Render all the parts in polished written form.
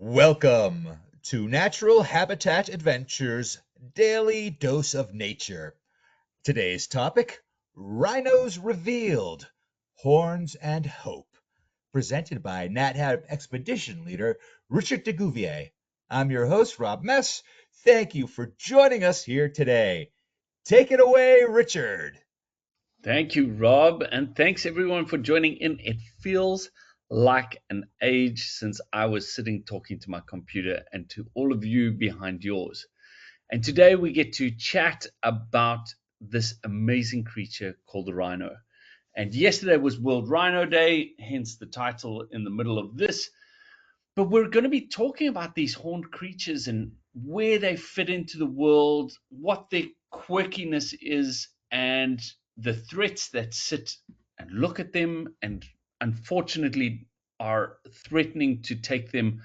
Welcome to Natural Habitat Adventures Daily Dose of Nature. Today's topic, Rhinos Revealed, Horns and Hope, presented by NatHab Expedition Leader Richard de Gouveia. I'm your host, Rob Mess. Thank you for joining us here today. Take it away, Richard. Thank you, Rob, and thanks everyone for joining in. It feels like an age since I was sitting talking to my computer and to all of you behind yours. And today we get to chat about this amazing creature called the rhino. And yesterday was World Rhino Day, hence the title in the middle of this. But we're going to be talking about these horned creatures and where they fit into the world, what their quirkiness is, and the threats that sit and look at them and unfortunately are threatening to take them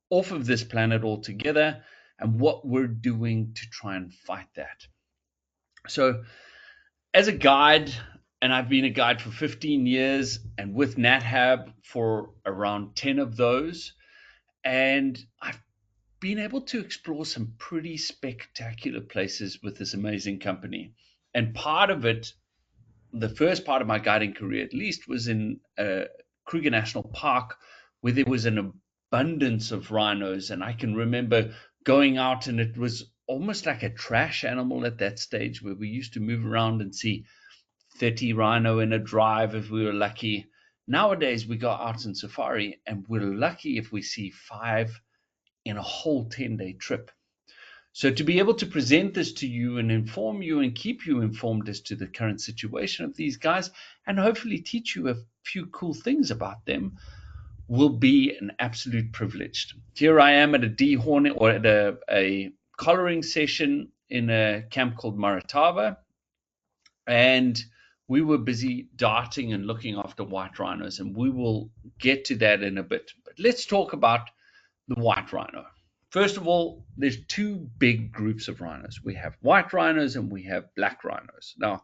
off of this planet altogether, and what we're doing to try and fight that. So, as a guide, and I've been a guide for 15 years and with NatHab for around 10 of those, and I've been able to explore some pretty spectacular places with this amazing company. And part of it, the first part of my guiding career at least, was in Kruger National Park, where there was an abundance of rhinos. And I can remember going out, and it was almost like a trash animal at that stage, where we used to move around and see 30 rhino in a drive if we were lucky. Nowadays, we go out in safari, and we're lucky if we see 5 in a whole 10-day trip. So, to be able to present this to you and inform you and keep you informed as to the current situation of these guys, and hopefully teach you a few cool things about them, will be an absolute privilege. Here I am at a dehorning or at a collaring session in a camp called Maratava, and we were busy darting and looking after white rhinos, and we will get to that in a bit. But let's talk about the white rhino. First of all, there's two big groups of rhinos. We have white rhinos and we have black rhinos. Now,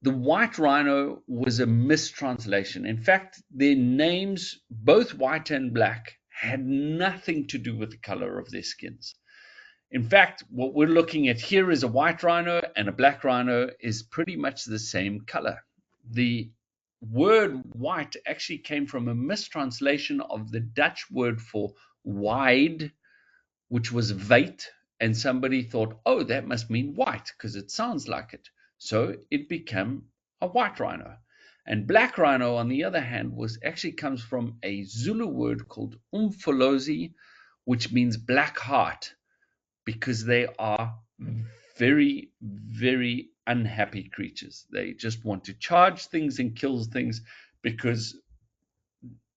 the white rhino was a mistranslation. In fact, their names, both white and black, had nothing to do with the color of their skins. In fact, what we're looking at here is a white rhino, and a black rhino is pretty much the same color. The word white actually came from a mistranslation of the Dutch word for wide, which was weit, and somebody thought, oh, that must mean white because it sounds like it. So it became a white rhino. And black rhino, on the other hand, was actually comes from a Zulu word called umfolozi, which means black heart, because they are very, very unhappy creatures. They just want to charge things and kill things because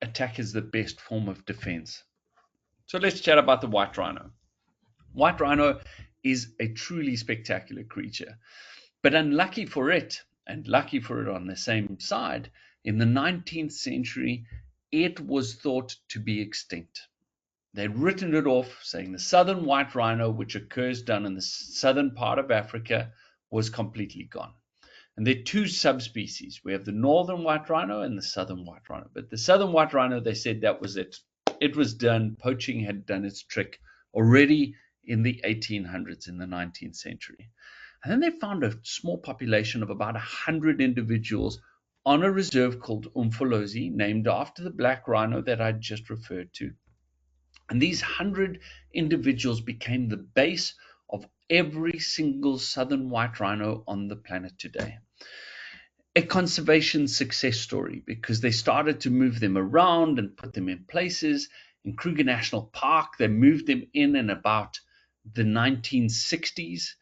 attack is the best form of defense. So let's chat about the white rhino. White rhino is a truly spectacular creature, but unlucky for it, and lucky for it on the same side, in the 19th century, it was thought to be extinct. They'd written it off, saying the southern white rhino, which occurs down in the southern part of Africa, was completely gone. And there are two subspecies. We have the northern white rhino and the southern white rhino. But the southern white rhino, they said that was it. It was done. Poaching had done its trick already in the 1800s, in the 19th century. And then they found a small population of about 100 individuals on a reserve called Umfolozi, named after the black rhino that I just referred to. And these 100 individuals became the base of every single southern white rhino on the planet today. A conservation success story, because they started to move them around and put them in places. In Kruger National Park, they moved them in about the 1960s.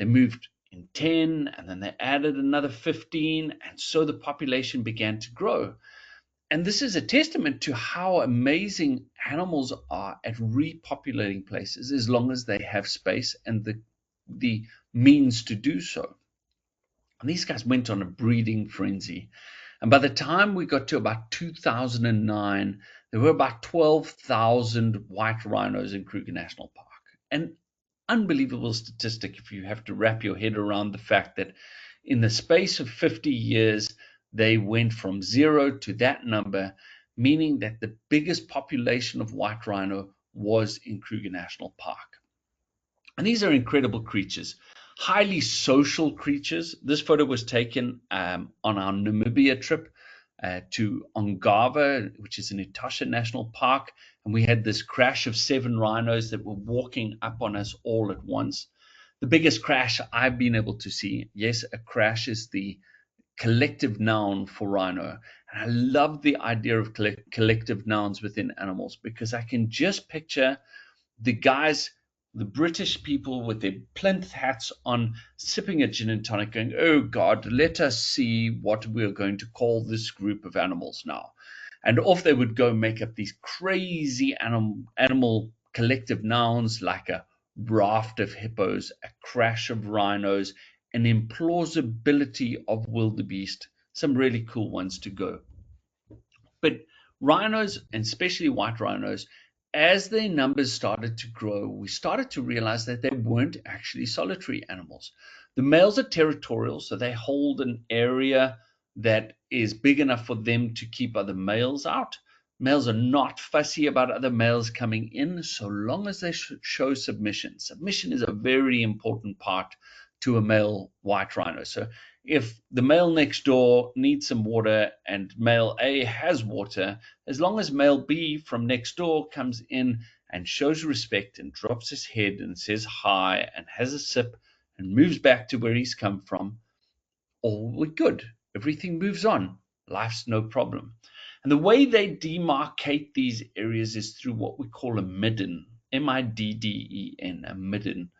They moved in 10, and then they added another 15, and so the population began to grow. And this is a testament to how amazing animals are at repopulating places as long as they have space and the means to do so. And these guys went on a breeding frenzy. And by the time we got to about 2009, there were about 12,000 white rhinos in Kruger National Park. An unbelievable statistic if you have to wrap your head around the fact that in the space of 50 years, they went from 0 to that number. meaning that the biggest population of white rhino was in Kruger National Park. And these are incredible creatures, highly social creatures. This photo was taken on our Namibia trip to Ongava, which is in Etosha National Park. And we had this crash of 7 rhinos that were walking up on us all at once. The biggest crash I've been able to see, yes, a crash is the collective noun for rhino. And I love the idea of collective nouns within animals, because I can just picture the guys, the British people with their plinth hats on, sipping a gin and tonic, going, "Oh God, let us see what we're going to call this group of animals now." And off they would go make up these crazy animal collective nouns, like a raft of hippos, a crash of rhinos, an implausibility of wildebeest, some really cool ones to go. But rhinos, and especially white rhinos, as their numbers started to grow, we started to realize that they weren't actually solitary animals. The males are territorial, so they hold an area that is big enough for them to keep other males out. Males are not fussy about other males coming in so long as they show submission. Submission is a very important part to a male white rhino. So if the male next door needs some water and male A has water, as long as male B from next door comes in and shows respect and drops his head and says hi and has a sip and moves back to where he's come from, all we're good. Everything moves on. Life's no problem. And the way they demarcate these areas is through what we call a midden, midden, a midden.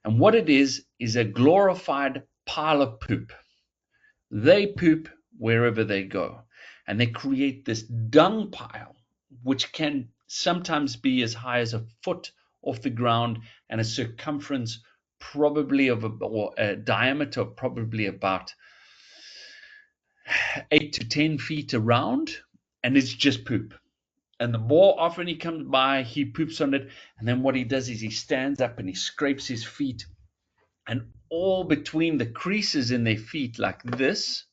And what it is a glorified pile of poop. They poop wherever they go, and they create this dung pile, which can sometimes be as high as a foot off the ground and a circumference probably or a diameter of probably about 8 to 10 feet around, and it's just poop. And the more often he comes by, he poops on it, and then what he does is he stands up and he scrapes his feet, and all between the creases in their feet, like this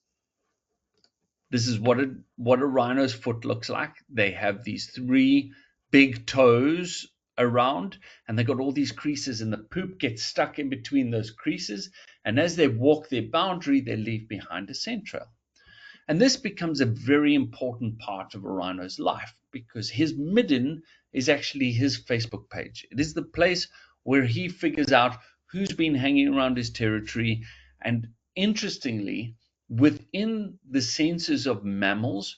is what a rhino's foot looks like. They have these 3 big toes around, and they got all these creases, and the poop gets stuck in between those creases, and as they walk their boundary, they leave behind a scent trail. And this becomes a very important part of a rhino's life, because his midden is actually his Facebook page. It is the place where he figures out who's been hanging around his territory. And interestingly, within the senses of mammals,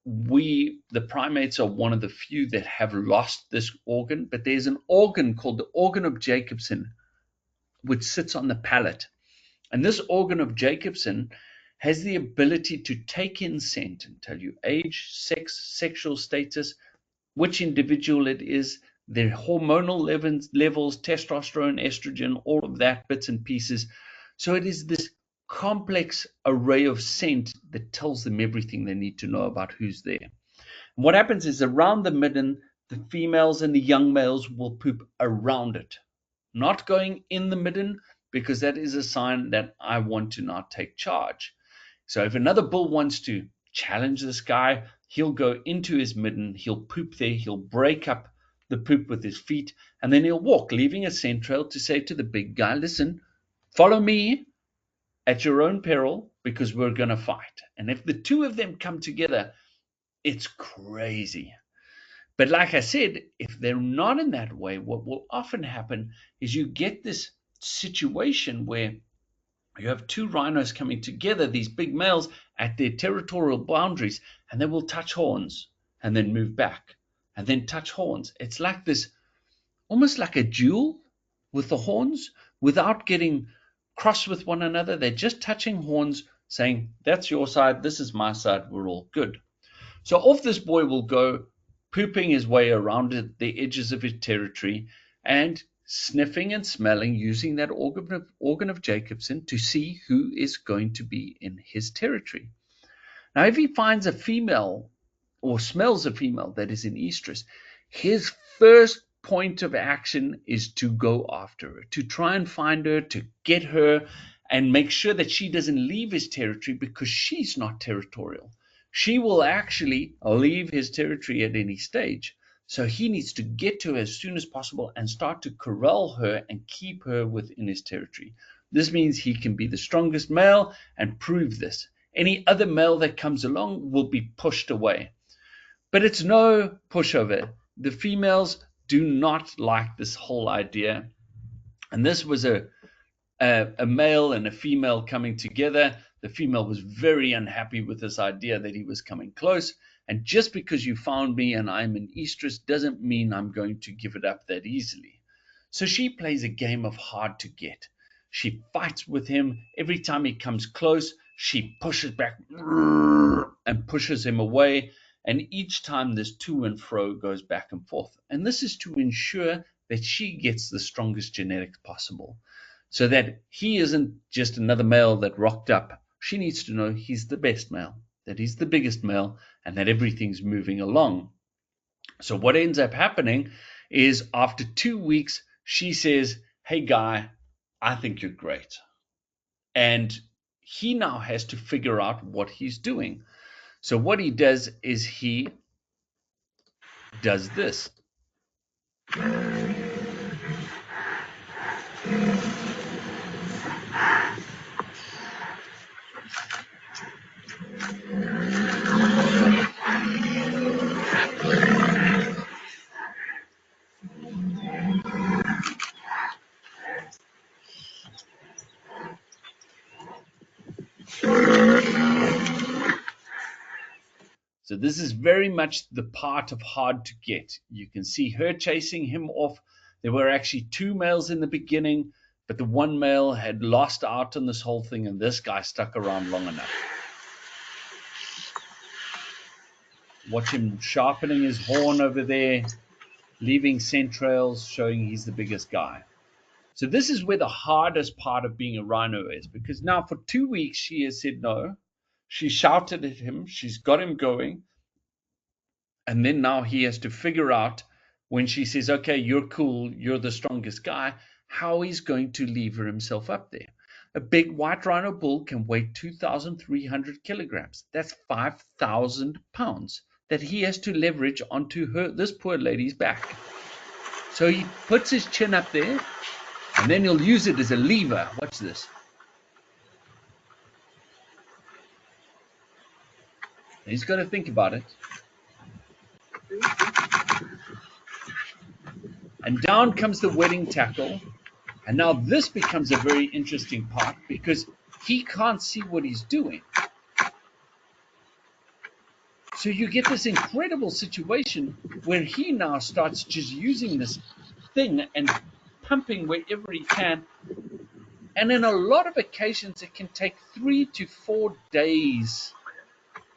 the primates are one of the few that have lost this organ, but there's an organ called the organ of Jacobson, which sits on the palate. And this organ of Jacobson has the ability to take in scent and tell you age, sex, sexual status, which individual it is, their hormonal levels, testosterone, estrogen, all of that, bits and pieces. So it is this complex array of scent that tells them everything they need to know about who's there. And what happens is, around the midden, the females and the young males will poop around it, not going in the midden, because that is a sign that I want to not take charge. So if another bull wants to challenge this guy, he'll go into his midden, he'll poop there, he'll break up the poop with his feet, and then he'll walk, leaving a scent trail to say to the big guy, "Listen, follow me at your own peril, because we're going to fight." And if the two of them come together, it's crazy. But like I said, if they're not in that way, what will often happen is you get this situation where you have 2 rhinos coming together, these big males, at their territorial boundaries, and they will touch horns and then move back and then touch horns. It's like this, almost like a duel with the horns, without getting cross with one another. They're just touching horns, saying, "That's your side, this is my side, we're all good." So off this boy will go, pooping his way around the edges of his territory and sniffing and smelling, using that organ of Jacobson to see who is going to be in his territory. Now, if he finds a female or smells a female that is in estrus, his first point of action is to go after her, to try and find her, to get her, and make sure that she doesn't leave his territory, because she's not territorial. she will actually leave his territory at any stage. So he needs to get to her as soon as possible and start to corral her and keep her within his territory. This means he can be the strongest male and prove this. Any other male that comes along will be pushed away. But it's no pushover. The females do not like this whole idea. And this was a male and a female coming together. The female was very unhappy with this idea that he was coming close. And just because you found me and I'm an estrus doesn't mean I'm going to give it up that easily. So she plays a game of hard to get. She fights with him. Every time he comes close, she pushes back and pushes him away. And each time this to and fro goes back and forth. And this is to ensure that she gets the strongest genetics possible, so that he isn't just another male that rocked up. She needs to know he's the best male, that he's the biggest male, and that everything's moving along. So what ends up happening is after 2 weeks, she says, "Hey guy, I think you're great." And he now has to figure out what he's doing. So what he does is he does this. So this is very much the part of hard to get. You can see her chasing him off. There were actually two males in the beginning, but the one male had lost out on this whole thing, and this guy stuck around long enough. Watch him sharpening his horn over there, leaving scent trails, showing he's the biggest guy. So this is where the hardest part of being a rhino is, because now for 2 weeks she has said no. She shouted at him. She's got him going. And then now he has to figure out, when she says, "Okay, you're cool, you're the strongest guy," how he's going to lever himself up there. A big white rhino bull can weigh 2,300 kilograms. That's 5,000 pounds that he has to leverage onto this poor lady's back. So he puts his chin up there, and then he'll use it as a lever. Watch this. He's got to think about it. And down comes the wedding tackle. And now this becomes a very interesting part, because he can't see what he's doing. So you get this incredible situation where he now starts just using this thing and pumping wherever he can. And in a lot of occasions, it can take 3 to 4 days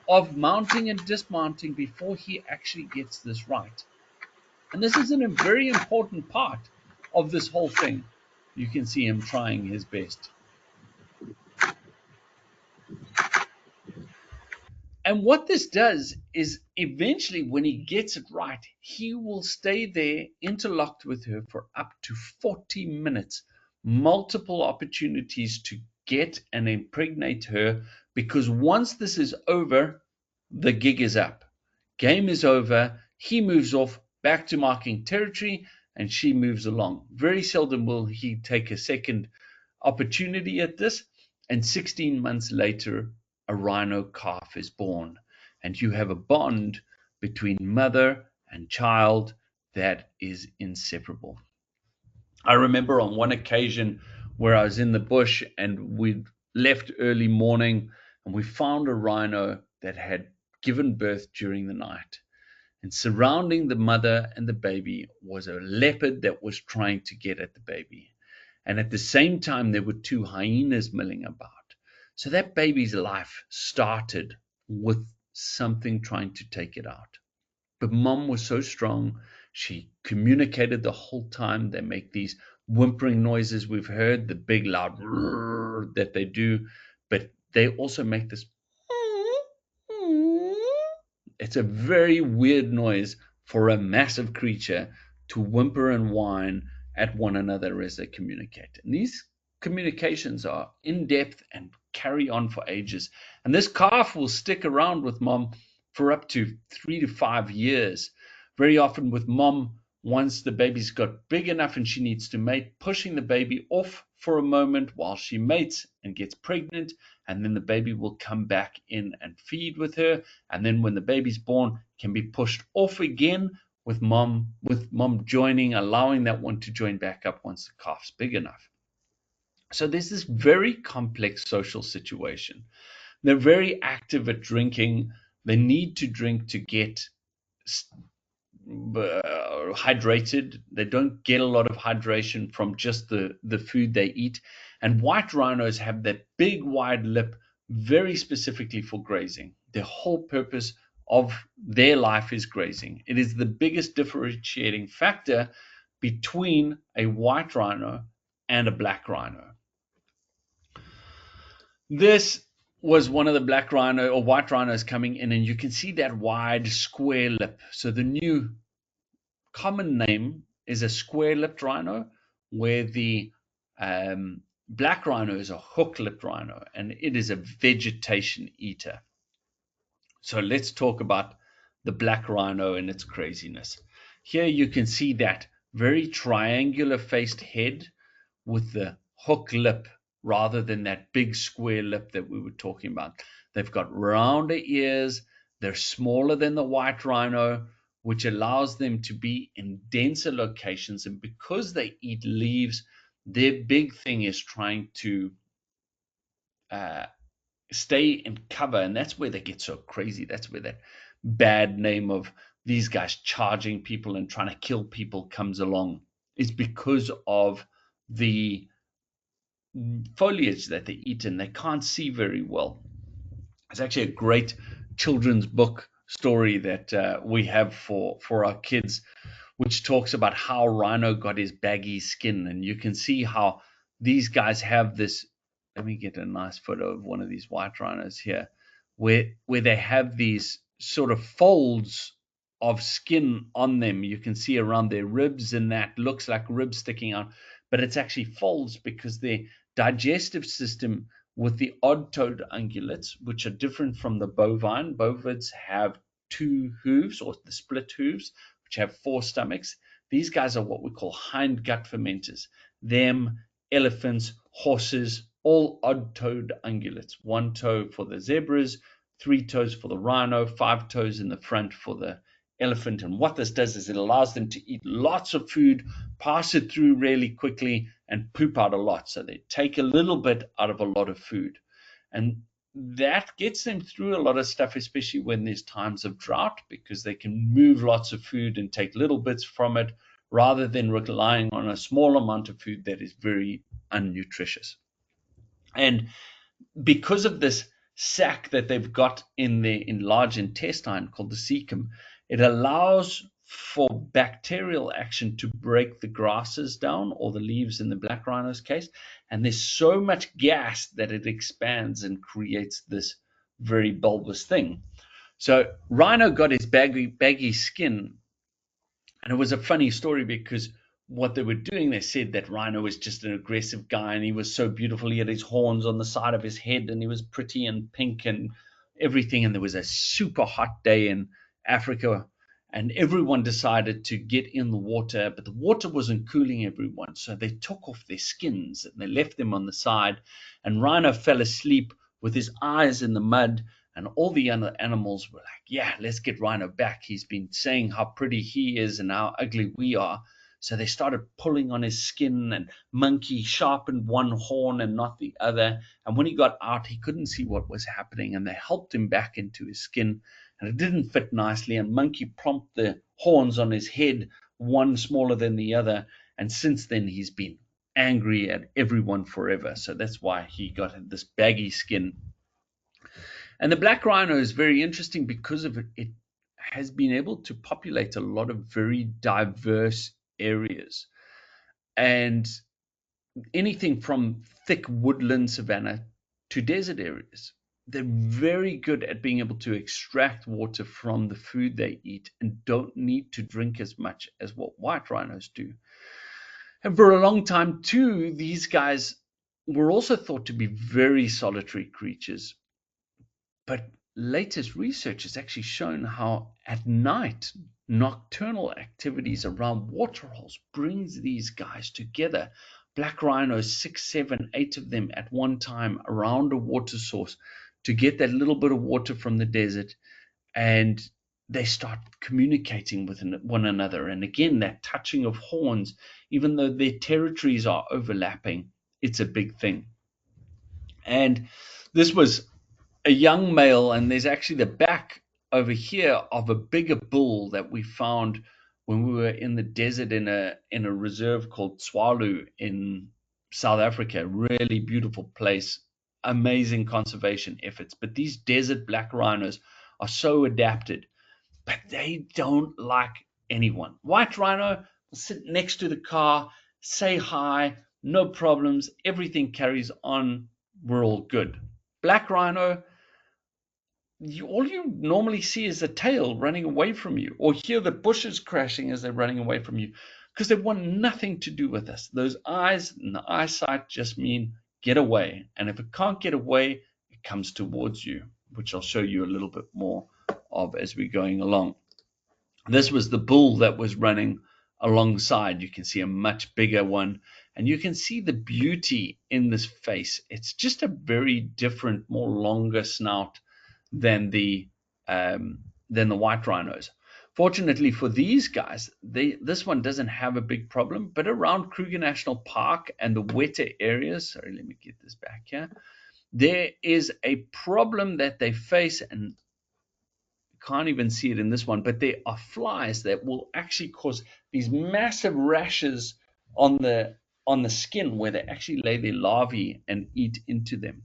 of mounting and dismounting before he actually gets this right. And this is a very important part of this whole thing. You can see him trying his best. And what this does is, eventually, when he gets it right, he will stay there interlocked with her for up to 40 minutes, multiple opportunities to get and impregnate her, because once this is over, the gig is up. Game is over. He moves off back to marking territory, and she moves along. Very seldom will he take a second opportunity at this. And 16 months later, a rhino calf is born, and you have a bond between mother and child that is inseparable. I remember on one occasion where I was in the bush and we left early morning, and we found a rhino that had given birth during the night. And surrounding the mother and the baby was a leopard that was trying to get at the baby. And at the same time, there were two hyenas milling about. So that baby's life started with something trying to take it out. But mom was so strong. She communicated the whole time. They make these whimpering noises we've heard, the big loud that they do, but they also make this. It's a very weird noise for a massive creature to whimper and whine at one another as they communicate. And these communications are in depth and carry on for ages. And this calf will stick around with mom for up to 3 to 5 years. Very often with mom, once the baby's got big enough and she needs to mate, pushing the baby off for a moment while she mates and gets pregnant, and then the baby will come back in and feed with her. And then when the baby's born, can be pushed off again with mom joining, allowing that one to join back up once the calf's big enough. So there's this very complex social situation. They're very active at drinking. They need to drink to get hydrated. They don't get a lot of hydration from just the food they eat. And white rhinos have that big wide lip very specifically for grazing. Their whole purpose of their life is grazing. It is the biggest differentiating factor between a white rhino and a black rhino. This was one of the black rhino or white rhinos coming in, and you can see that wide square lip. So the new common name is a square-lipped rhino, where the black rhino is a hook-lipped rhino, and it is a vegetation eater. So let's talk about the black rhino and its craziness. Here you can see that very triangular-faced head with the hook lip rather than that big square lip that we were talking about. They've got rounder ears. They're smaller than the white rhino, which allows them to be in denser locations. And because they eat leaves, their big thing is trying to stay in cover. And that's where they get so crazy. That's where that bad name of these guys charging people and trying to kill people comes along. It's because of the foliage that they eat and they can't see very well. It's actually a great children's book story that we have for our kids, which talks about how Rhino got his baggy skin. And you can see how these guys have this. Let me get a nice photo of one of these white rhinos here, where they have these sort of folds of skin on them. You can see around their ribs, and that looks like ribs sticking out, but it's actually folds because their digestive system with the odd-toed ungulates, which are different from the bovine. Bovids have 2 hooves, or the split hooves, which have 4 stomachs. These guys are what we call hind gut fermenters. Them, elephants, horses, all odd-toed ungulates. 1 toe for the zebras, 3 toes for the rhino, 5 toes in the front for the elephant. And what this does is it allows them to eat lots of food, pass it through really quickly, and poop out a lot. So they take a little bit out of a lot of food. And that gets them through a lot of stuff, especially when there's times of drought, because they can move lots of food and take little bits from it rather than relying on a small amount of food that is very unnutritious. And because of this sac that they've got in the large intestine called the cecum, it allows for bacterial action to break the grasses down, or the leaves in the black rhino's case. And there's so much gas that it expands and creates this very bulbous thing. So rhino got his baggy skin. And it was a funny story because what they were doing, they said that Rhino was just an aggressive guy and he was so beautiful. He had his horns on the side of his head and he was pretty and pink and everything. And there was a super hot day in Africa and everyone decided to get in the water, but the water wasn't cooling everyone. So they took off their skins and they left them on the side. And Rhino fell asleep with his eyes in the mud. And all the other animals were like, yeah, let's get Rhino back. He's been saying how pretty he is and how ugly we are. So they started pulling on his skin, and Monkey sharpened one horn and not the other. And when he got out, he couldn't see what was happening. And they helped him back into his skin. And it didn't fit nicely. And Monkey plomped the horns on his head, one smaller than the other. And since then, he's been angry at everyone forever. So that's why he got this baggy skin. And the black rhino is very interesting because of it. It has been able to populate a lot of very diverse areas. And anything from thick woodland savanna to desert areas. They're very good at being able to extract water from the food they eat and don't need to drink as much as what white rhinos do. And for a long time, too, these guys were also thought to be very solitary creatures. But latest research has actually shown how at night nocturnal activities around waterholes brings these guys together. Black rhinos, 6, 7, 8 of them at one time around a water source to get that little bit of water from the desert, and they start communicating with one another. And again, that touching of horns, even though their territories are overlapping, it's a big thing. And this was a young male, and there's actually the back over here of a bigger bull that we found when we were in the desert in a reserve called Swalu in South Africa. Really beautiful place, amazing conservation efforts. But these desert black rhinos are so adapted, but they don't like anyone. White rhino will sit next to the car, say hi, no problems, everything carries on, we're all good. Black rhino, all you normally see is a tail running away from you, or hear the bushes crashing as they're running away from you, because they want nothing to do with us. Those eyes and the eyesight just mean get away. And if it can't get away, it comes towards you, which I'll show you a little bit more of as we're going along. This was the bull that was running alongside. You can see a much bigger one, and you can see the beauty in this face. It's just a very different, more longer snout than the white rhinos. Fortunately for these guys, this one doesn't have a big problem, but around Kruger National Park and the wetter areas, sorry, let me get this back here, there is a problem that they face, and can't even see it in this one, but there are flies that will actually cause these massive rashes on the skin where they actually lay their larvae and eat into them.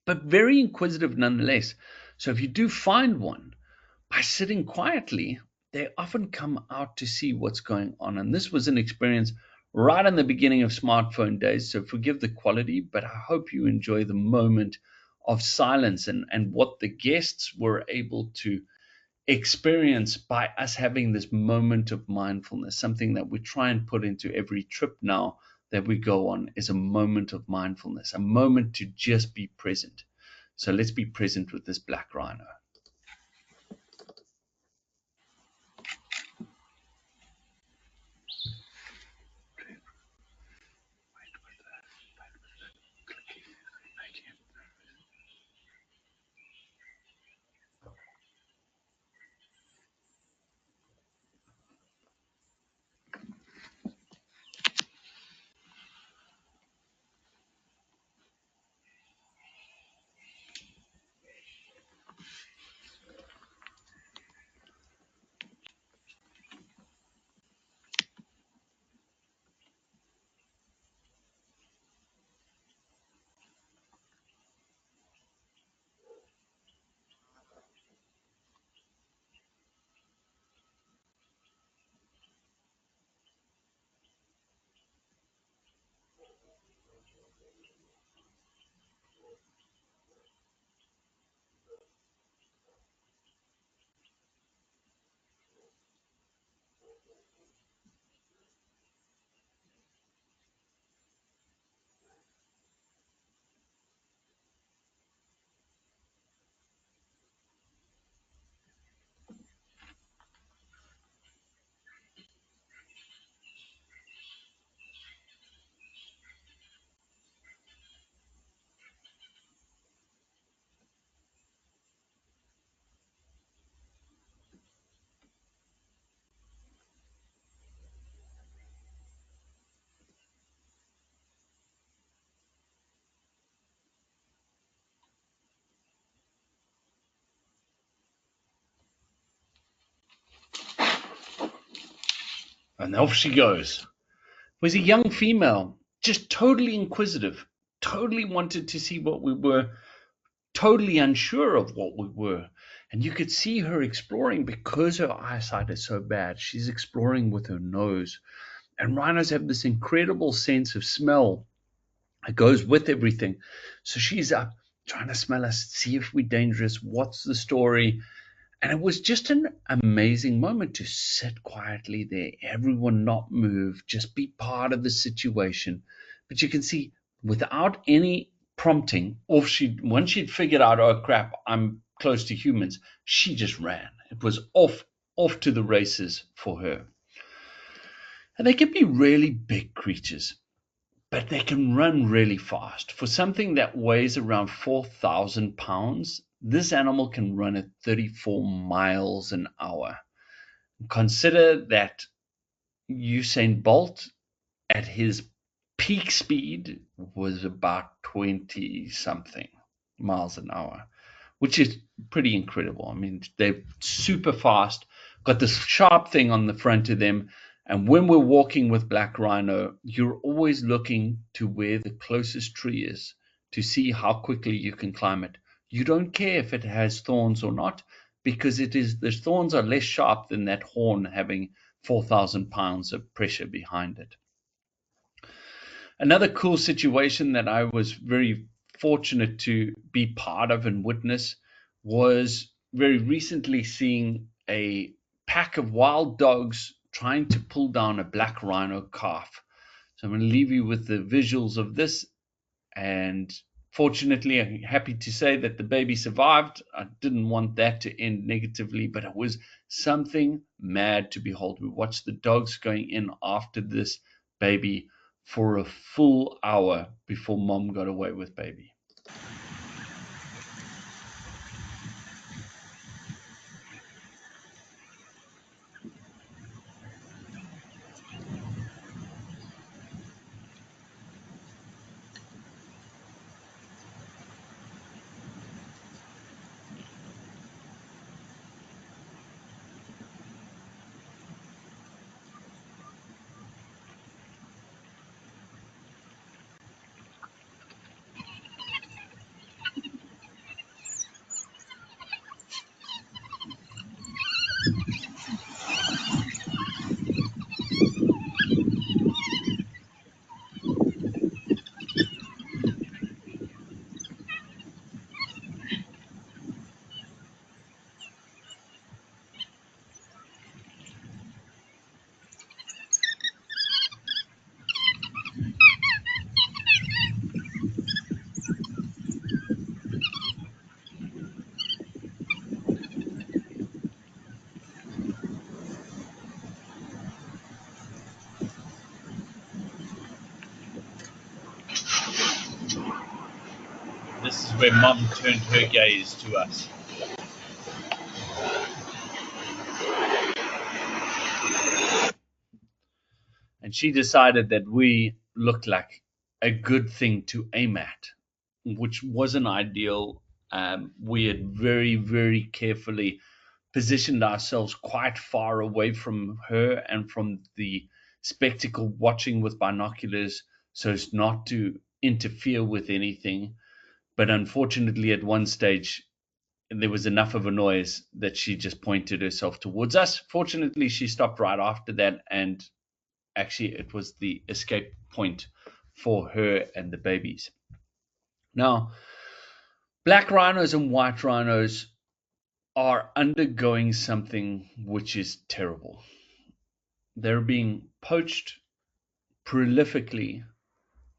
But very inquisitive nonetheless. So if you do find one, by sitting quietly, they often come out to see what's going on. And this was an experience right in the beginning of smartphone days. So forgive the quality, but I hope you enjoy the moment of silence and what the guests were able to experience by us having this moment of mindfulness. Something that we try and put into every trip now that we go on is a moment of mindfulness, a moment to just be present. So let's be present with this black rhino. And off she goes. It was a young female, just totally inquisitive, totally wanted to see what we were, totally unsure of what we were. And you could see her exploring because her eyesight is so bad. She's exploring with her nose. And rhinos have this incredible sense of smell. It goes with everything. So she's up trying to smell us, see if we're dangerous, what's the story. And it was just an amazing moment to sit quietly there, everyone not move, just be part of the situation. But you can see without any prompting, or once she'd figured out, oh crap, I'm close to humans, she just ran. It was off to the races for her. And they can be really big creatures, but they can run really fast. For something that weighs around 4,000 pounds, this animal can run at 34 miles an hour. Consider that Usain Bolt at his peak speed was about 20 something miles an hour, which is pretty incredible. I mean, they're super fast, got this sharp thing on the front of them. And when we're walking with black rhino, you're always looking to where the closest tree is to see how quickly you can climb it. You don't care if it has thorns or not, because the thorns are less sharp than that horn having 4,000 pounds of pressure behind it. Another cool situation that I was very fortunate to be part of and witness was very recently seeing a pack of wild dogs trying to pull down a black rhino calf. So I'm going to leave you with the visuals of this. And fortunately, I'm happy to say that the baby survived. I didn't want that to end negatively, but it was something mad to behold. We watched the dogs going in after this baby for a full hour before mom got away with baby. This is where mom turned her gaze to us. And she decided that we looked like a good thing to aim at, which wasn't ideal. We had very, very carefully positioned ourselves quite far away from her and from the spectacle, watching with binoculars so as not to interfere with anything. But unfortunately, at one stage, there was enough of a noise that she just pointed herself towards us. Fortunately, she stopped right after that, and actually, it was the escape point for her and the babies. Now, black rhinos and white rhinos are undergoing something which is terrible. They're being poached prolifically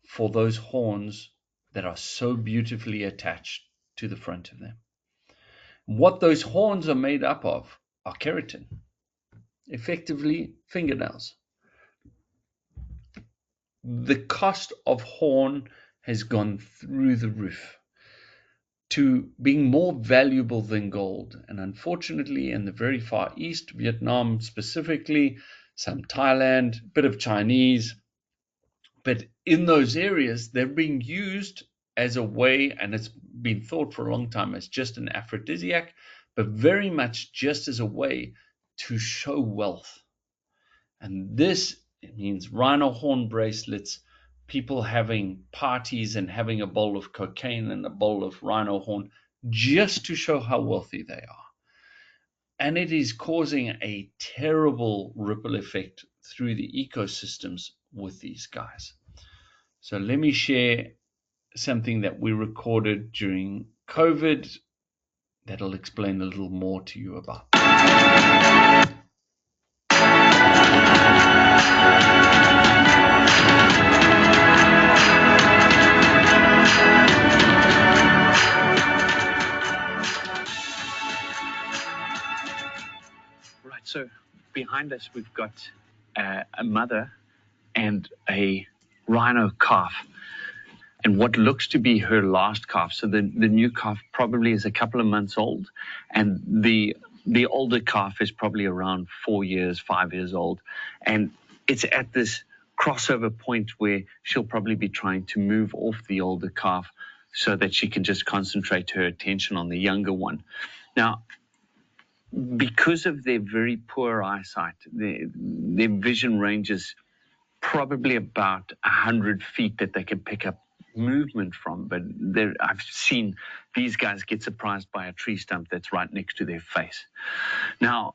for those horns that are so beautifully attached to the front of them. What those horns are made up of are keratin, effectively fingernails. The cost of horn has gone through the roof to being more valuable than gold. And unfortunately, in the very far east, Vietnam specifically, some Thailand, a bit of Chinese, but in those areas, they're being used as a way, and it's been thought for a long time as just an aphrodisiac, but very much just as a way to show wealth. And this means rhino horn bracelets, people having parties and having a bowl of cocaine and a bowl of rhino horn just to show how wealthy they are. And it is causing a terrible ripple effect through the ecosystems with these guys. So let me share something that we recorded during COVID that'll explain a little more to you about. behind us, we've got a mother and a rhino calf, and what looks to be her last calf. So the new calf probably is a couple of months old, and the older calf is probably around 4 years, 5 years old. And it's at this crossover point where she'll probably be trying to move off the older calf so that she can just concentrate her attention on the younger one. Now, because of their very poor eyesight, their vision range is probably about 100 feet that they can pick up movement from. But I've seen these guys get surprised by a tree stump that's right next to their face. Now,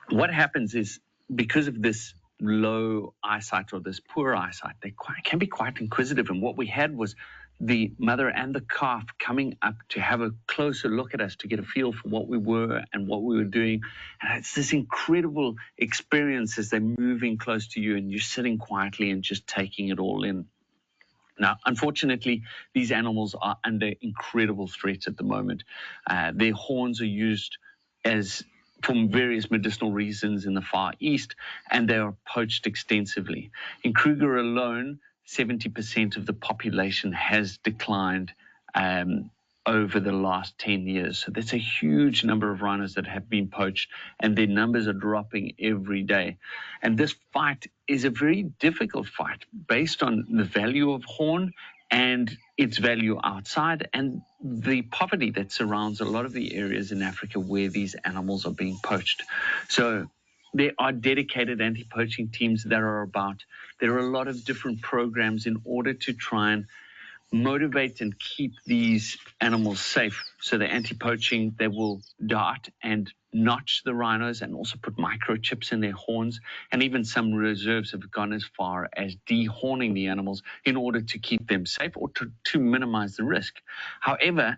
what happens is, because of this low eyesight or this poor eyesight, they can be quite inquisitive. And what we had was the mother and the calf coming up to have a closer look at us, to get a feel for what we were and what we were doing. And it's this incredible experience as they're moving close to you and you're sitting quietly and just taking it all in. Now, unfortunately, these animals are under incredible threat at the moment. Their horns are used for various medicinal reasons in the Far East, and they are poached extensively. In Kruger alone, 70% of the population has declined over the last 10 years. So that's a huge number of rhinos that have been poached, and their numbers are dropping every day. And this fight is a very difficult fight based on the value of horn and its value outside, and the poverty that surrounds a lot of the areas in Africa where these animals are being poached. So there are dedicated anti-poaching teams that are about. There are a lot of different programs in order to try and motivate and keep these animals safe. So the anti-poaching, they will dart and notch the rhinos and also put microchips in their horns. And even some reserves have gone as far as dehorning the animals in order to keep them safe or to minimize the risk. However,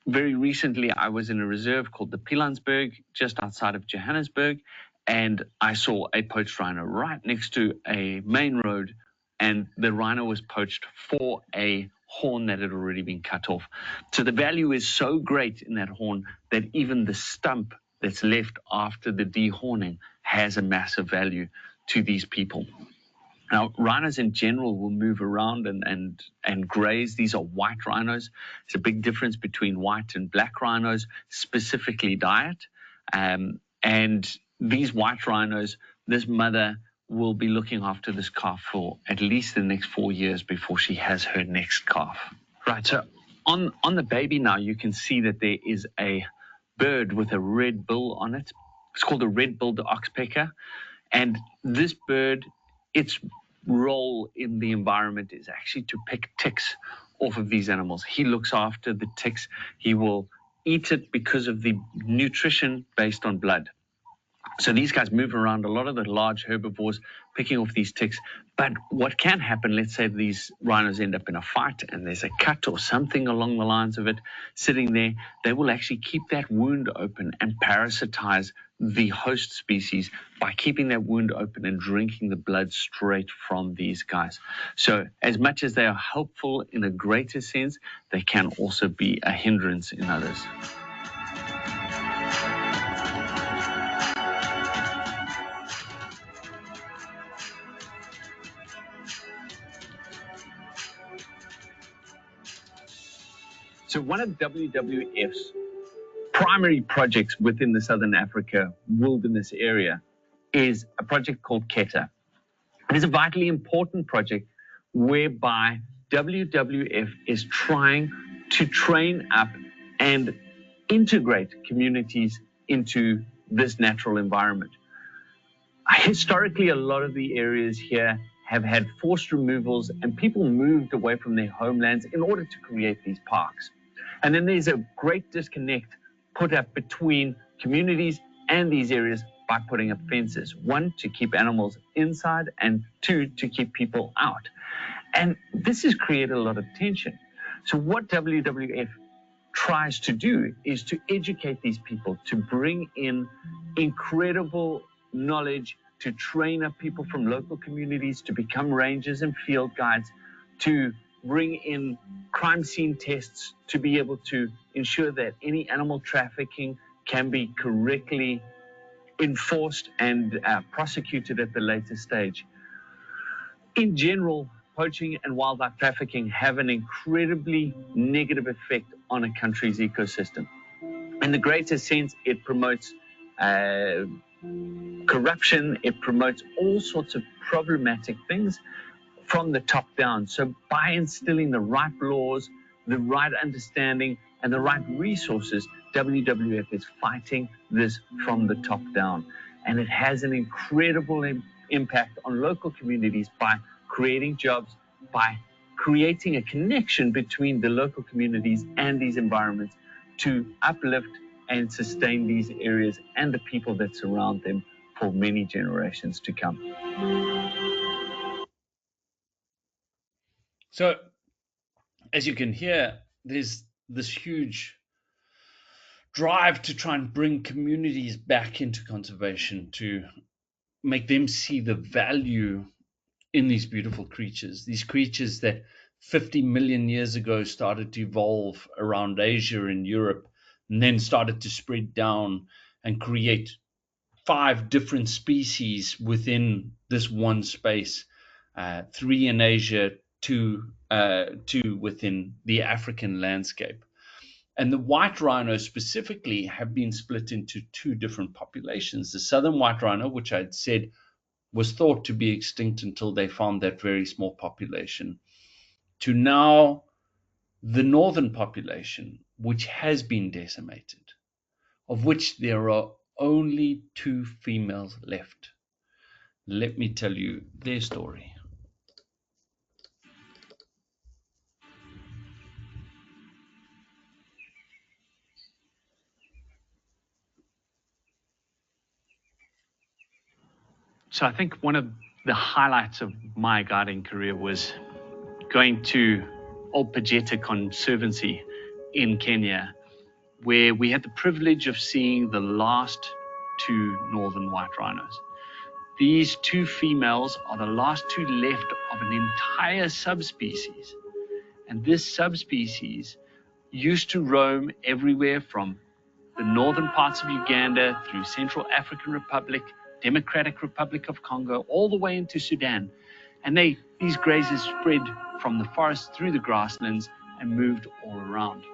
very recently, I was in a reserve called the Pilansberg, just outside of Johannesburg, and I saw a poached rhino right next to a main road, and the rhino was poached for a horn that had already been cut off. So the value is so great in that horn that even the stump that's left after the dehorning has a massive value to these people. Now, rhinos in general will move around and graze. These are white rhinos. There's a big difference between white and black rhinos, specifically diet. And these white rhinos, this mother will be looking after this calf for at least the next 4 years before she has her next calf. Right, so on the baby now, you can see that there is a bird with a red bill on it. It's called a red-billed oxpecker. And this bird, its role in the environment is actually to pick ticks off of these animals. He looks after the ticks. He will eat it because of the nutrition based on blood. So these guys move around, a lot of the large herbivores, picking off these ticks. But what can happen, let's say these rhinos end up in a fight and there's a cut or something along the lines of it sitting there, they will actually keep that wound open and parasitize the host species by keeping that wound open and drinking the blood straight from these guys. So as much as they are helpful in a greater sense, they can also be a hindrance in others. So one of WWF's primary projects within the Southern Africa wilderness area is a project called KETA. It is a vitally important project whereby WWF is trying to train up and integrate communities into this natural environment. Historically, a lot of the areas here have had forced removals and people moved away from their homelands in order to create these parks. And then there's a great disconnect put up between communities and these areas by putting up fences. One, to keep animals inside, and two, to keep people out. And this has created a lot of tension. So what WWF tries to do is to educate these people, to bring in incredible knowledge, to train up people from local communities to become rangers and field guides, to bring in crime scene tests to be able to ensure that any animal trafficking can be correctly enforced and prosecuted at the later stage. In general, poaching and wildlife trafficking have an incredibly negative effect on a country's ecosystem. In the greater sense, it promotes corruption, it promotes all sorts of problematic things from the top down. So by instilling the right laws, the right understanding, and the right resources, WWF is fighting this from the top down. And it has an incredible impact on local communities by creating jobs, by creating a connection between the local communities and these environments to uplift and sustain these areas and the people that surround them for many generations to come. So, as you can hear, there's this huge drive to try and bring communities back into conservation, to make them see the value in these beautiful creatures, these creatures that 50 million years ago started to evolve around Asia and Europe, and then started to spread down and create 5 different species within this one space, 3 in Asia, 2 within the African landscape. And the white rhino specifically have been split into 2 different populations. The southern white rhino, which I'd said was thought to be extinct until they found that very small population, to now the northern population, which has been decimated, of which there are only 2 females left. Let me tell you their story. So I think one of the highlights of my guiding career was going to Old Pajeta Conservancy in Kenya, where we had the privilege of seeing the last 2 northern white rhinos. These 2 females are the last 2 left of an entire subspecies. And this subspecies used to roam everywhere from the northern parts of Uganda through Central African Republic, Democratic Republic of Congo, all the way into Sudan. And these grazers spread from the forest through the grasslands and moved all around.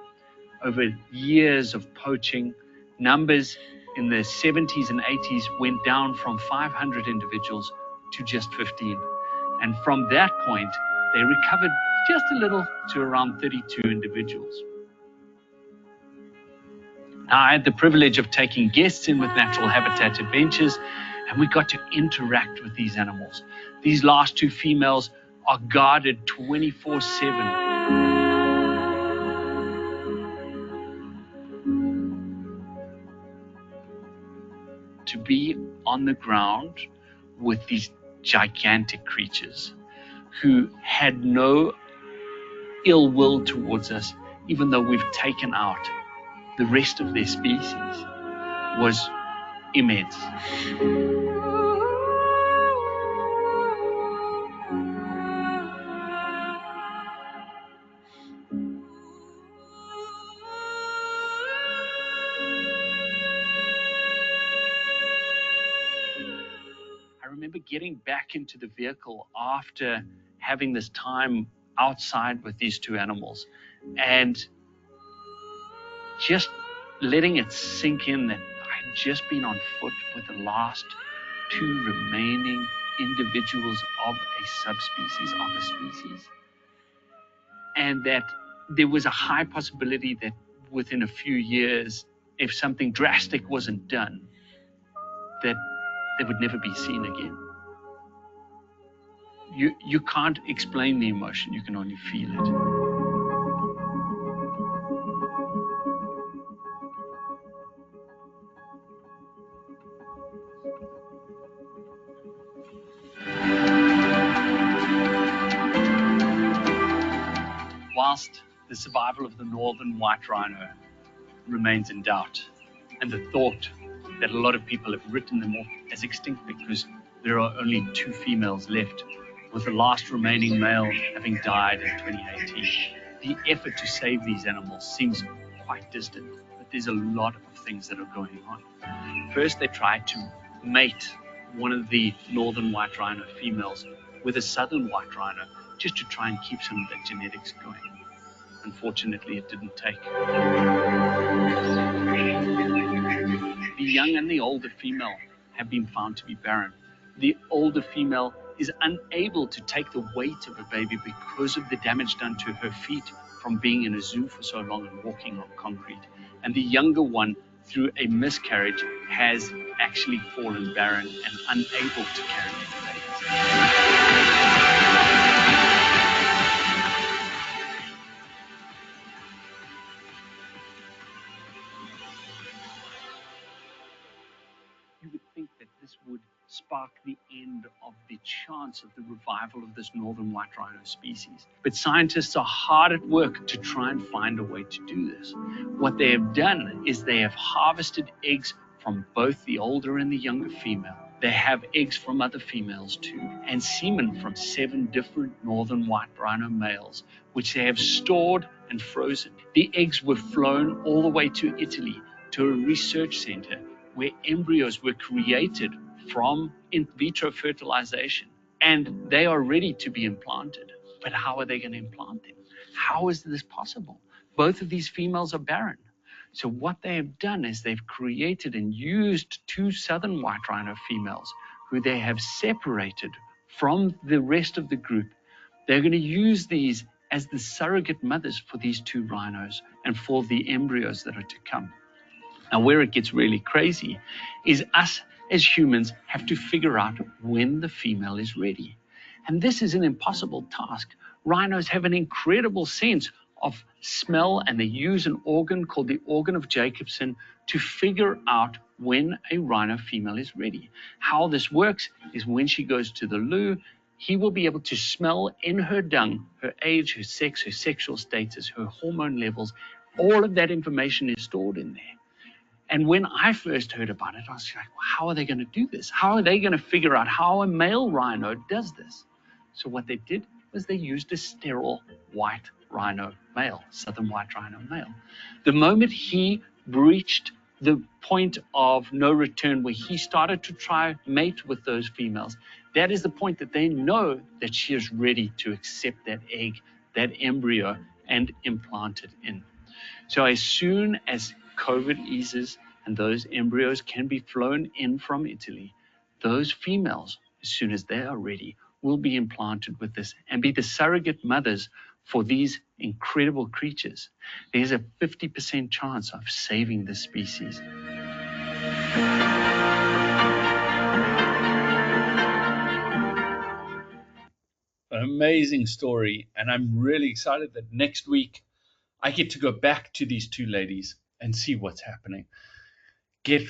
Over years of poaching, numbers in the 70s and 80s went down from 500 individuals to just 15. And from that point, they recovered just a little to around 32 individuals. Now, I had the privilege of taking guests in with Natural Habitat Adventures, and we got to interact with these animals. These last 2 females are guarded 24/7. To be on the ground with these gigantic creatures who had no ill will towards us, even though we've taken out the rest of their species, was immense. I remember getting back into the vehicle after having this time outside with these 2 animals and just letting it sink in that I'd just been on foot with the last 2 remaining individuals of a subspecies, of a species, and that there was a high possibility that within a few years, if something drastic wasn't done, that they would never be seen again. You can't explain the emotion, you can only feel it. Whilst the survival of the northern white rhino remains in doubt, and the thought that a lot of people have written them off as extinct because there are only 2 females left, with the last remaining male having died in 2018, the effort to save these animals seems quite distant. But there's a lot of things that are going on. First, they try to mate one of the northern white rhino females with a southern white rhino just to try and keep some of that genetics going. Unfortunately, it didn't take. The young and the older female have been found to be barren. The older female is unable to take the weight of a baby because of the damage done to her feet from being in a zoo for so long and walking on concrete. And the younger one, through a miscarriage, has actually fallen barren and unable to carry any babies. You would think that this would spark the end of the chance of the revival of this northern white rhino species. But scientists are hard at work to try and find a way to do this. What they have done is they have harvested eggs from both the older and the younger female. They have eggs from other females too, and semen from 7 different northern white rhino males, which they have stored and frozen. The eggs were flown all the way to Italy to a research center where embryos were created from in vitro fertilization, and they are ready to be implanted. But how are they going to implant them? How is this possible? Both of these females are barren. So what they have done is they've created and used 2 southern white rhino females who they have separated from the rest of the group. They're going to use these as the surrogate mothers for these 2 rhinos and for the embryos that are to come. Now, where it gets really crazy is us as humans have to figure out when the female is ready. And this is an impossible task. Rhinos have an incredible sense of smell, and they use an organ called the organ of Jacobson to figure out when a rhino female is ready. How this works is when she goes to the loo, he will be able to smell in her dung her age, her sex, her sexual status, her hormone levels. All of that information is stored in there. And when I first heard about it, I was like, well, how are they going to do this? How are they going to figure out how a male rhino does this? So what they did was they used a sterile white rhino male, southern white rhino male. The moment he breached the point of no return where he started to try mate with those females, that is the point that they know that she is ready to accept that egg, that embryo, and implant it in. So as soon as COVID eases and those embryos can be flown in from Italy, those females, as soon as they are ready, will be implanted with this and be the surrogate mothers for these incredible creatures. There's a 50% chance of saving the species. An amazing story, and I'm really excited that next week I get to go back to these 2 ladies and see what's happening. Get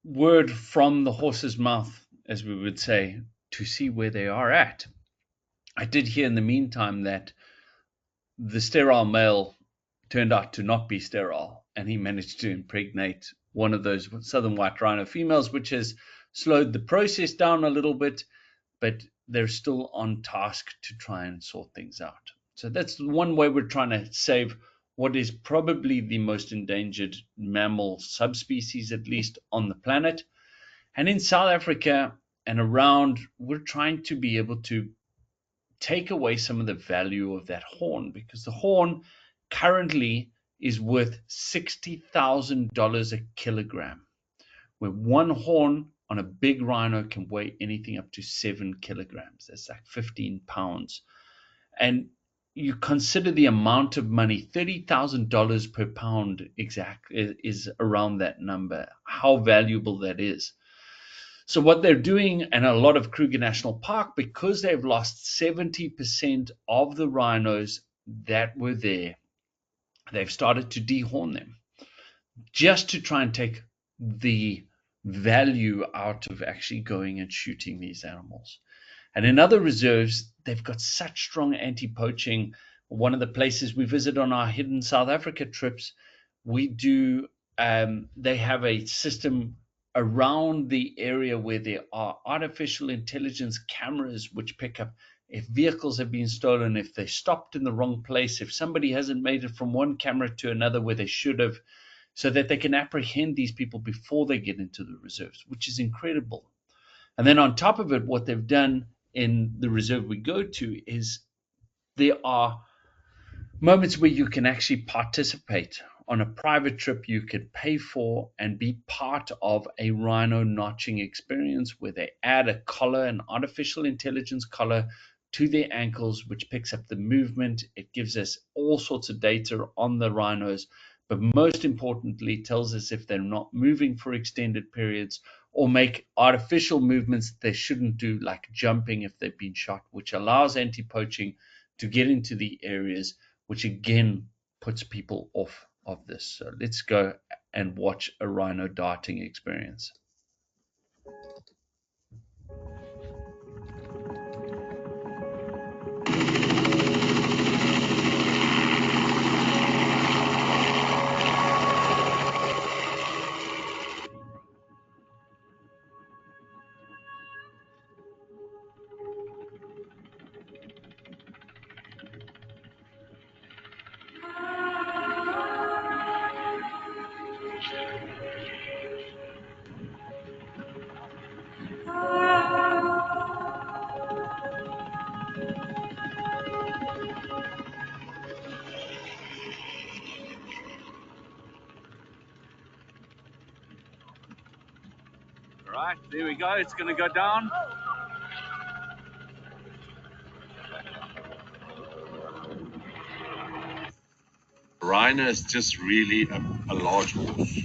word from the horse's mouth, as we would say, to see where they are at. I did hear in the meantime that the sterile male turned out to not be sterile, and he managed to impregnate one of those southern white rhino females, which has slowed the process down a little bit, but they're still on task to try and sort things out. So that's one way we're trying to save what is probably the most endangered mammal subspecies, at least on the planet. And in South Africa and around, we're trying to be able to take away some of the value of that horn, because the horn currently is worth $60,000 a kilogram, where one horn on a big rhino can weigh anything up to 7 kilograms. That's like 15 pounds. And you consider the amount of money, $30,000 per pound exactly is around that number, how valuable that is. So what they're doing in a lot of Kruger National Park, because they've lost 70% of the rhinos that were there, they've started to dehorn them just to try and take the value out of actually going and shooting these animals. And in other reserves, they've got such strong anti-poaching. One of the places we visit on our hidden South Africa trips, they have a system around the area where there are artificial intelligence cameras which pick up if vehicles have been stolen, if they stopped in the wrong place, if somebody hasn't made it from one camera to another where they should have. so that they can apprehend these people before they get into the reserves, which is incredible. And then on top of it, what they've done in the reserve we go to is there are moments where you can actually participate on a private trip you could pay for and be part of a rhino notching experience where they add a collar, an artificial intelligence collar, to their ankles, which picks up the movement. It gives us all sorts of data on the rhinos, but most importantly, tells us if they're not moving for extended periods or make artificial movements that they shouldn't do, like jumping if they've been shot, which allows anti-poaching to get into the areas, which again puts people off of this. So let's go and watch a rhino darting experience. All right, there we go. It's going to go down. Rhino is just really a large horse.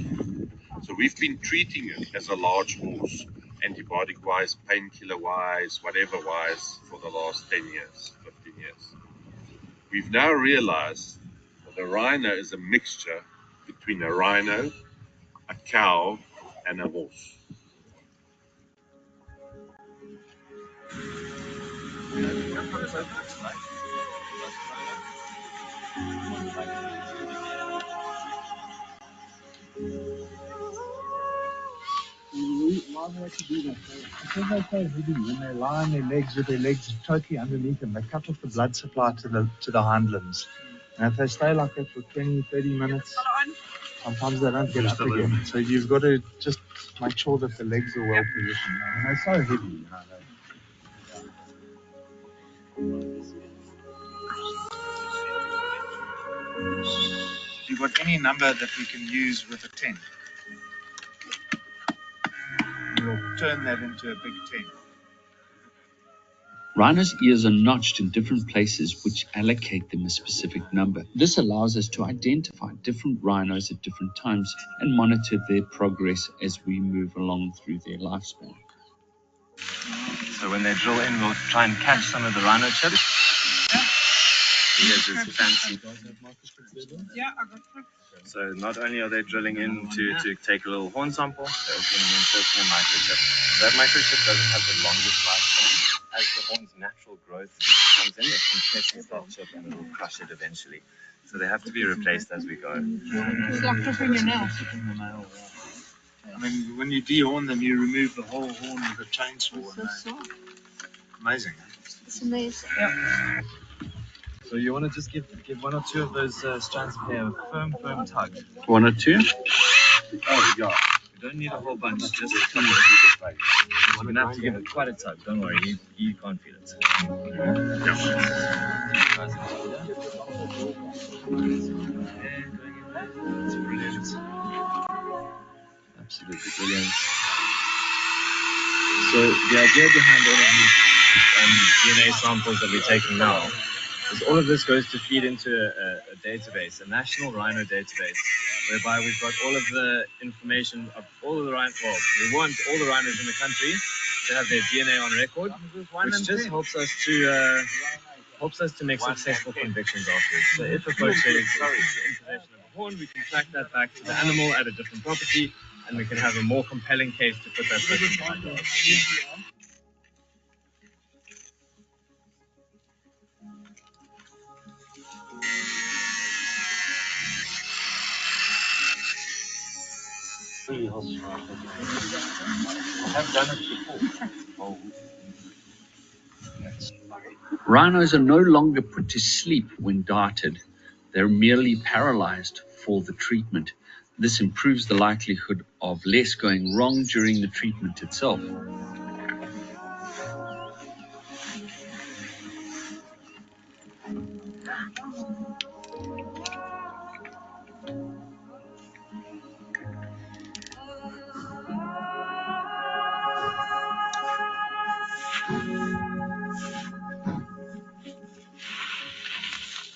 So we've been treating it as a large horse, antibiotic-wise, painkiller-wise, whatever-wise, for the last 10 years, 15 years. We've now realized that a rhino is a mixture between a rhino, a cow, and a horse. Why do they have to do that? Because they're so heavy, when they lie on their legs with their legs totally underneath them, they cut off the blood supply to the hind limbs. And if they stay like that for 20, 30 minutes, sometimes they don't get up again. So you've got to just make sure that the legs are well positioned. And they're so heavy, you know. You've got any number that we can use with a 10. We'll turn that into a big 10. Rhinos' ears are notched in different places, which allocate them a specific number. This allows us to identify different rhinos at different times and monitor their progress as we move along through their lifespan. So when they drill in, we'll try and catch some of the rhino chips. Here's this fancy. Yeah, I got it. So not only are they drilling in to take a little horn sample, they're also going to insert a microchip. That microchip doesn't have the longest lifespan. As the horn's natural growth comes in, it compresses that chip and it will crush it eventually. So they have to be replaced as we go. It's like clipping your nails. I mean, when you dehorn them, you remove the whole horn with a chainsaw. Amazing. It's amazing. Yeah. So you want to just give one or two of those strands of hair a firm tug. One or two? Oh, yeah. You don't need a whole bunch, just a couple. You're going to have to give it quite a tug. Don't worry, you can't feel it. It's brilliant. Absolutely brilliant. So the idea behind all of these DNA samples that we're taking now is all of this goes to feed into a database, a national rhino database, whereby we've got all of the information of all of the rhinos. Well, we want all the rhinos in the country to have their DNA on record, which just helps us to make successful convictions afterwards. So if a poacher is in possession of a horn, we can track that back to the animal at a different property, and we can have a more compelling case to put that person behind bars. I've done it before. Rhinos are no longer put to sleep when darted. They're merely paralyzed for the treatment. This improves the likelihood of less going wrong during the treatment itself.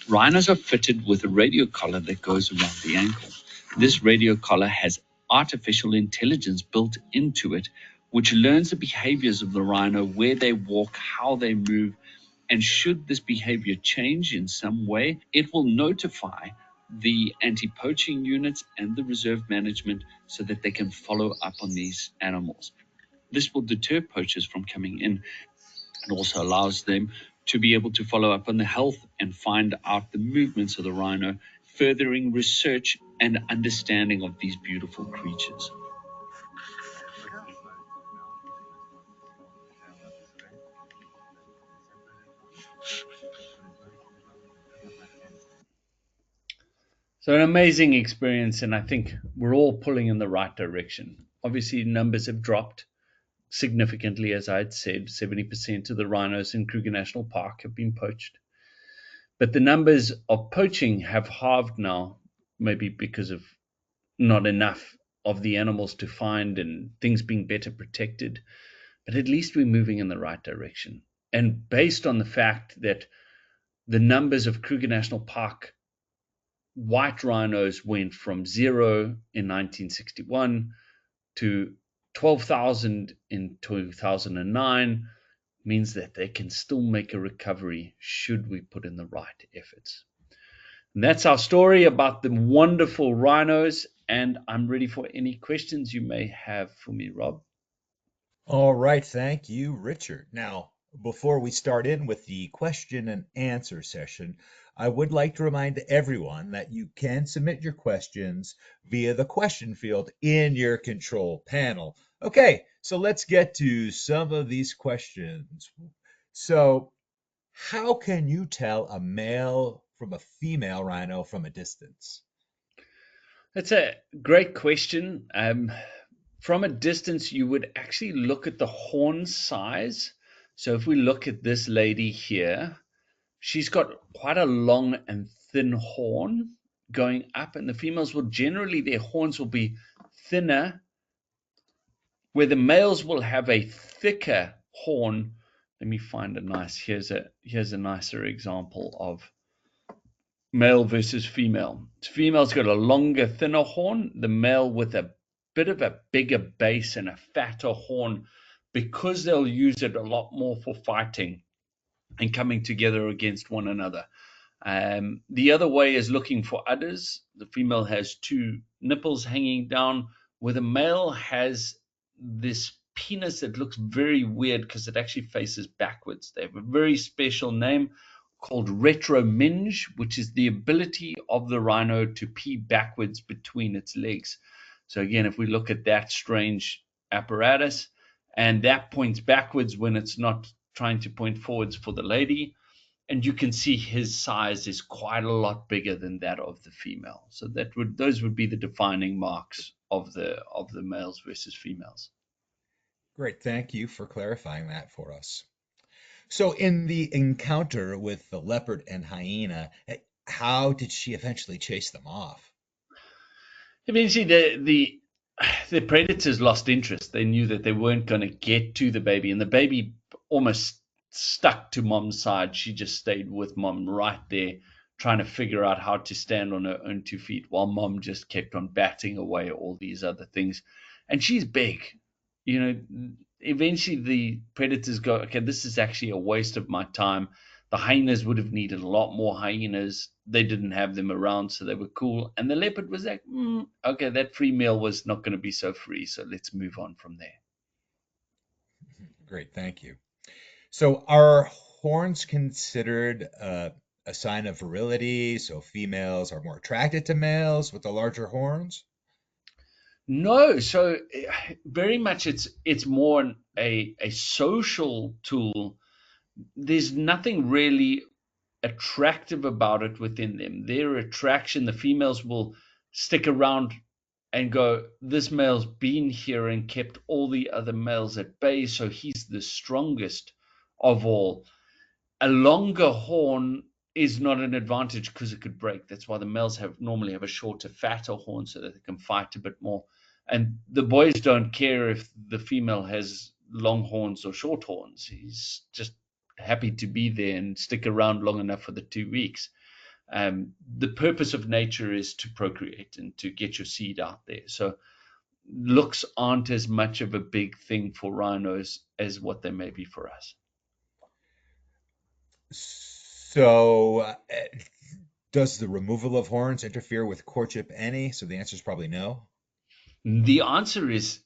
Rhinos are fitted with a radio collar that goes around the ankle. This radio collar has artificial intelligence built into it, which learns the behaviors of the rhino, where they walk, how they move, and should this behavior change in some way, it will notify the anti-poaching units and the reserve management so that they can follow up on these animals. This will deter poachers from coming in and also allows them to be able to follow up on the health and find out the movements of the rhino, furthering research and understanding of these beautiful creatures. So an amazing experience, and I think we're all pulling in the right direction. Obviously, numbers have dropped significantly, as I had said. 70% of the rhinos in Kruger National Park have been poached. But the numbers of poaching have halved now, maybe because of not enough of the animals to find and things being better protected. But at least we're moving in the right direction. And based on the fact that the numbers of Kruger National Park white rhinos went from 0 in 1961 to 12,000 in 2009, means that they can still make a recovery should we put in the right efforts. And that's our story about the wonderful rhinos, and I'm ready for any questions you may have for me, Rob. All right, thank you, Richard. Now, before we start in with the question and answer session, I would like to remind everyone that you can submit your questions via the question field in your control panel. Okay, so let's get to some of these questions. So, how can you tell a male from a female rhino from a distance? That's a great question. From a distance, you would actually look at the horn size. So if we look at this lady here, she's got quite a long and thin horn going up, and the females will generally, their horns will be thinner, where the males will have a thicker horn. Let me find a nice, here's a nicer example of male versus female. Female's got a longer, thinner horn, the male with a bit of a bigger base and a fatter horn, because they'll use it a lot more for fighting and coming together against one another. The other way is looking for udders. The female has two nipples hanging down, where the male has this penis that looks very weird because it actually faces backwards. They have a very special name called retrominge, which is the ability of the rhino to pee backwards between its legs. So again, if we look at that strange apparatus, and that points backwards when it's not trying to point forwards for the lady, and you can see his size is quite a lot bigger than that of the female. So those would be the defining marks of the males versus females. Great, thank you for clarifying that for us. So, in the encounter with the leopard and hyena, how did she eventually chase them off? Eventually, the predators lost interest. They knew that they weren't going to get to the baby, and the baby almost stuck to mom's side. She just stayed with mom right there, trying to figure out how to stand on her own 2 feet, while mom just kept on batting away all these other things. And she's big. Eventually the predators go, okay, this is actually a waste of my time. The hyenas would have needed a lot more hyenas. They didn't have them around, so they were cool. And the leopard was like, okay, that free meal was not going to be so free, so let's move on from there. Great, thank you. So, are horns considered a sign of virility? So, females are more attracted to males with the larger horns? No, so very much it's more a social tool. There's nothing really attractive about it within them. Their attraction, the females will stick around and go, this male's been here and kept all the other males at bay, so he's the strongest of all. A longer horn is not an advantage because it could break. That's why the males normally have a shorter, fatter horn so that they can fight a bit more. And the boys don't care if the female has long horns or short horns. He's just happy to be there and stick around long enough for the 2 weeks. The purpose of nature is to procreate and to get your seed out there. So looks aren't as much of a big thing for rhinos as what they may be for us. So, does the removal of horns interfere with courtship any? So the answer is probably no. The answer is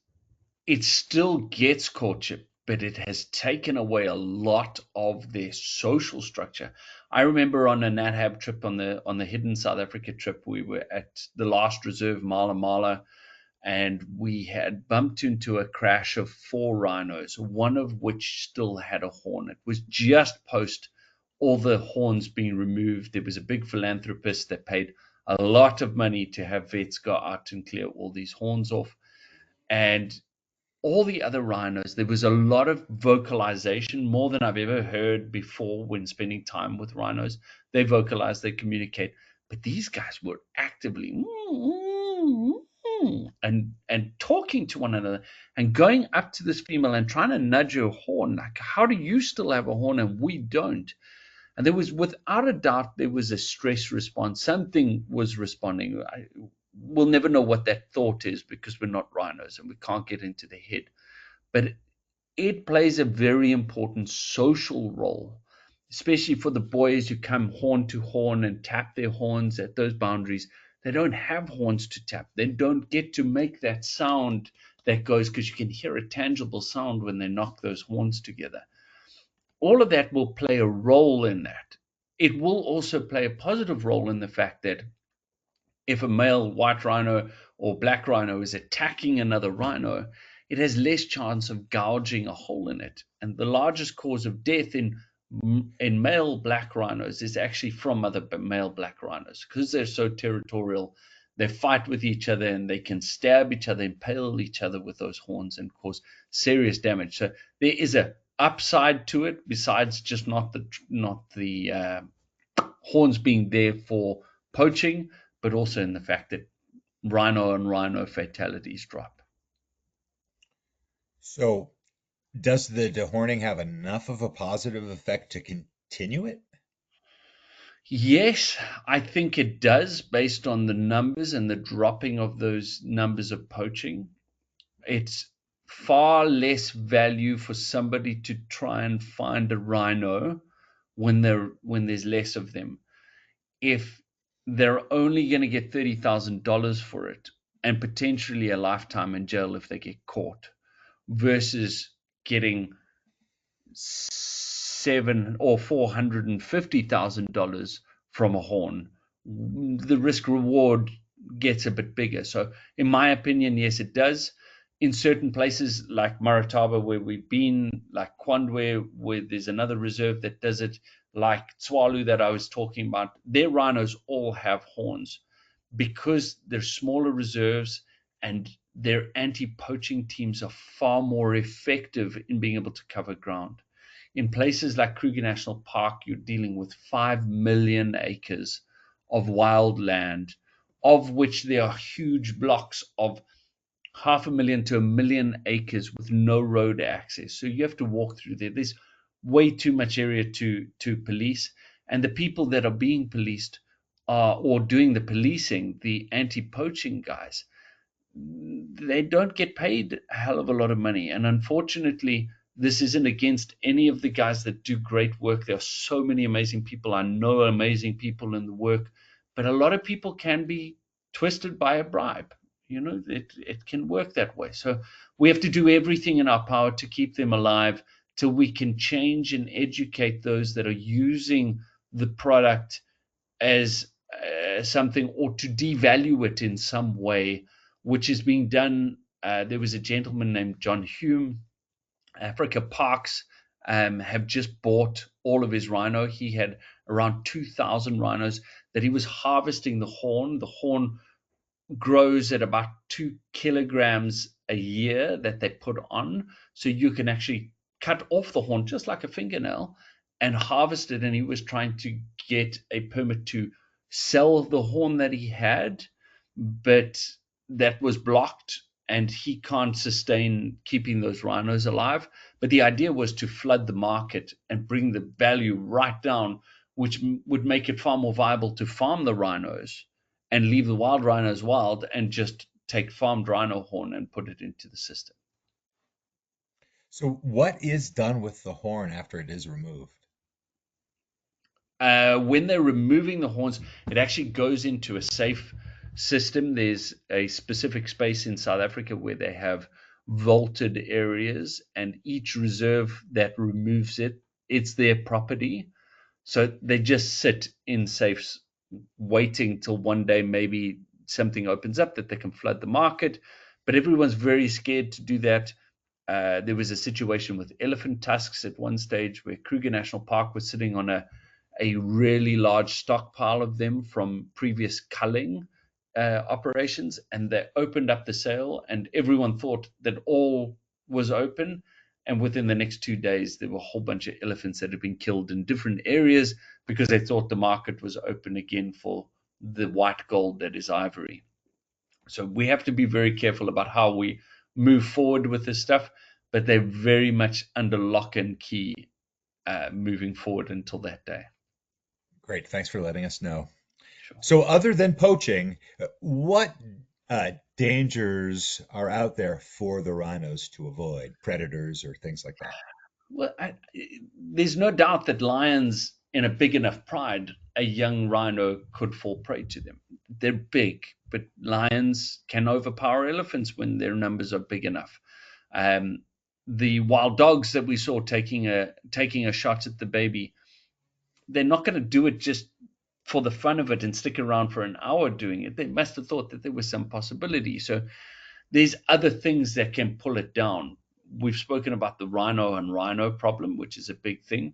it still gets courtship, but it has taken away a lot of their social structure. I remember on a NatHab trip on the hidden South Africa trip, we were at the last reserve, Mala Mala, and we had bumped into a crash of 4 rhinos, one of which still had a horn. It was just post all the horns being removed. There was a big philanthropist that paid a lot of money to have vets go out and clear all these horns off. And all the other rhinos, there was a lot of vocalization, more than I've ever heard before when spending time with rhinos. They vocalize, they communicate, but these guys were actively and talking to one another and going up to this female and trying to nudge her horn, like, how do you still have a horn and we don't? And there was, without a doubt, there was a stress response. Something was responding. We'll never know what that thought is because we're not rhinos and we can't get into the head. But it plays a very important social role, especially for the boys who come horn to horn and tap their horns at those boundaries. They don't have horns to tap. They don't get to make that sound that goes, because you can hear a tangible sound when they knock those horns together. All of that will play a role in that. It will also play a positive role in the fact that if a male white rhino or black rhino is attacking another rhino, it has less chance of gouging a hole in it. And the largest cause of death in male black rhinos is actually from other male black rhinos, because they're so territorial. They fight with each other and they can stab each other, impale each other with those horns and cause serious damage. So there is a upside to it, besides just not the horns being there for poaching, but also in the fact that rhino on rhino fatalities drop. So, does the dehorning have enough of a positive effect to continue it? Yes, I think it does, based on the numbers and the dropping of those numbers of poaching. It's far less value for somebody to try and find a rhino when there's less of them. If they're only going to get $30,000 for it and potentially a lifetime in jail if they get caught, versus getting $700,000 or $450,000 from a horn, the risk reward gets a bit bigger. So, in my opinion, yes, it does. In certain places like Marataba, where we've been, like Kwandwe, where there's another reserve that does it, like Tswalu that I was talking about, their rhinos all have horns because they're smaller reserves and their anti-poaching teams are far more effective in being able to cover ground. In places like Kruger National Park, you're dealing with 5 million acres of wild land, of which there are huge blocks of 500,000 to 1,000,000 acres with no road access. So you have to walk through there. There's way too much area to police. And the people that are being policed or doing the policing, the anti-poaching guys, they don't get paid a hell of a lot of money. And unfortunately, this isn't against any of the guys that do great work. There are so many amazing people. I know amazing people in the work, but a lot of people can be twisted by a bribe. You know, it can work that way. So we have to do everything in our power to keep them alive till we can change and educate those that are using the product as something, or to devalue it in some way, which is being done. There was a gentleman named John Hume. Africa Parks have just bought all of his rhino. He had around 2,000 rhinos that he was harvesting the horn. The horn grows at about 2 kilograms a year that they put on. So you can actually cut off the horn just like a fingernail and harvest it. And he was trying to get a permit to sell the horn that he had, but that was blocked, and he can't sustain keeping those rhinos alive. But the idea was to flood the market and bring the value right down, which would make it far more viable to farm the rhinos and leave the wild rhinos wild and just take farmed rhino horn and put it into the system. So what is done with the horn after it is removed? When they're removing the horns, it actually goes into a safe system. There's a specific space in South Africa where they have vaulted areas, and each reserve that removes it, it's their property. So they just sit in safes, waiting till one day maybe something opens up that they can flood the market. But everyone's very scared to do that. There was a situation with elephant tusks at one stage where Kruger National Park was sitting on a really large stockpile of them from previous culling operations, and they opened up the sale, and everyone thought that all was open. And within the next 2 days, there were a whole bunch of elephants that had been killed in different areas because they thought the market was open again for the white gold that is ivory. So we have to be very careful about how we move forward with this stuff, but they're very much under lock and key moving forward until that day. Great. Thanks for letting us know. Sure. So other than poaching, what dangers are out there for the rhinos to avoid, predators or things like that? Well, there's no doubt that lions, in a big enough pride, a young rhino could fall prey to them. They're big, but lions can overpower elephants when their numbers are big enough. The wild dogs that we saw taking a shot at the baby, they're not going to do it just for the fun of it and stick around for an hour doing it. They must have thought that there was some possibility. So there's other things that can pull it down. We've spoken about the rhino and rhino problem, which is a big thing.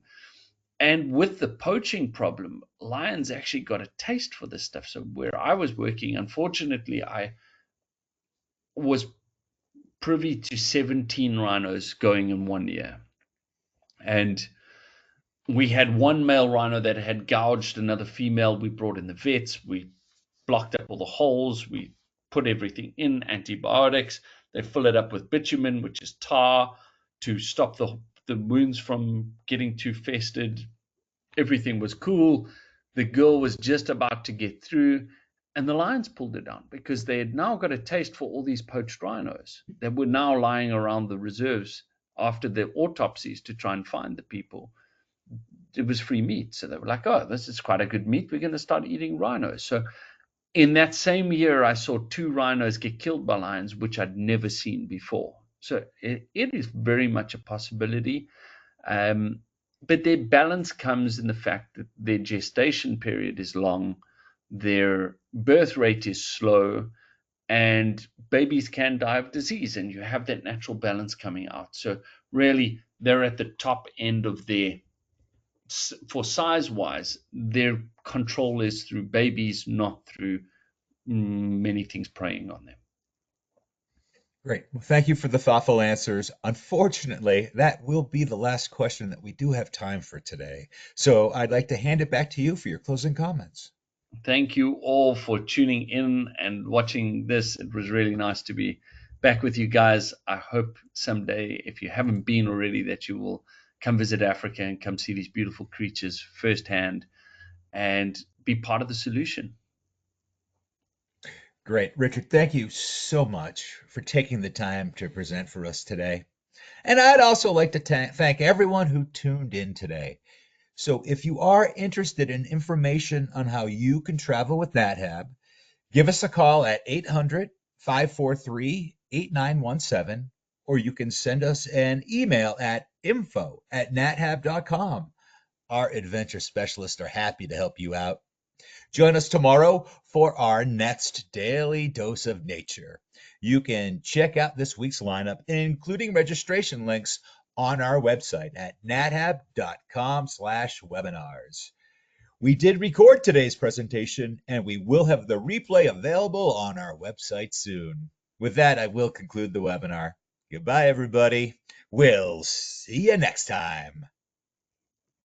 And with the poaching problem, lions actually got a taste for this stuff. So where I was working, unfortunately, I was privy to 17 rhinos going in 1 year. And we had one male rhino that had gouged another female. We brought in the vets. We blocked up all the holes. We put everything in, antibiotics. They fill it up with bitumen, which is tar, to stop the wounds from getting too festered. Everything was cool. The girl was just about to get through, and the lions pulled it down because they had now got a taste for all these poached rhinos that were now lying around the reserves after the autopsies to try and find the people. It was free meat. So they were like, oh, this is quite a good meat. We're going to start eating rhinos. So in that same year, I saw 2 rhinos get killed by lions, which I'd never seen before. So it is very much a possibility. But their balance comes in the fact that their gestation period is long, their birth rate is slow, and babies can die of disease, and you have that natural balance coming out. So really, they're at the top end of their, for size-wise, their control is through babies, not through many things preying on them. Great. Well, thank you for the thoughtful answers. Unfortunately, that will be the last question that we do have time for today. So I'd like to hand it back to you for your closing comments. Thank you all for tuning in and watching this. It was really nice to be back with you guys. I hope someday, if you haven't been already, that you will come visit Africa and come see these beautiful creatures firsthand and be part of the solution. Great. Richard, thank you so much for taking the time to present for us today. And I'd also like to thank everyone who tuned in today. So if you are interested in information on how you can travel with NatHab, give us a call at 800-543-8917, or you can send us an email at info@nathab.com. Our adventure specialists are happy to help you out. Join us tomorrow for our next daily dose of nature. You can check out this week's lineup, including registration links, on our website at nathab.com/webinars. We did record today's presentation, and we will have the replay available on our website soon. With that, I will conclude the webinar. Goodbye, everybody. We'll see you next time.